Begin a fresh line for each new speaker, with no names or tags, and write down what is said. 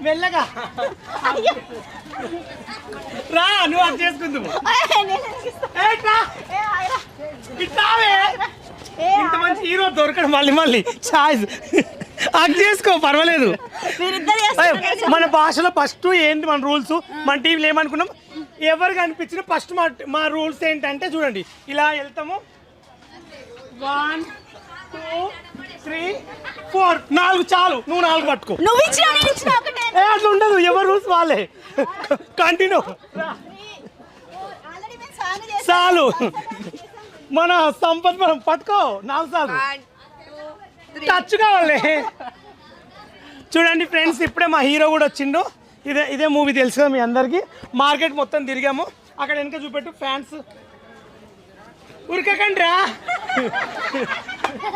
మెల్లగా రా, నువ్వు అది చేసుకుందాము. ఇంత మంచి హీరో దొరకడం మళ్ళీ ఛాయిస్ అది చేసుకో, పర్వాలేదు. మన భాషలో ఫస్ట్ ఏంటి మన రూల్స్, మన టీవీలో ఏమనుకున్నాం, ఎవరు కనిపించిన ఫస్ట్ మా రూల్స్ ఏంటంటే చూడండి, ఇలా వెళ్తాము 1 2 3 4 4 చాలు, నువ్వు 4 పట్టుకో. అట్లా ఉండదు, ఎవరు రూల్స్ వాళ్ళే. కంటిన్యూ చాలు. మన సంపత్ మనం పట్టుకో 4 సార్లు టచ్ కావాలి. చూడండి ఫ్రెండ్స్, ఇప్పుడే మా హీరో కూడా వచ్చిండు. ఇదే మూవీ తెలుసు కదా మీ అందరికి. మార్కెట్ మొత్తం తిరిగాము. అక్కడ వెనక చూపెట్టు ఫ్యాన్స్ ఉరకకండి రా.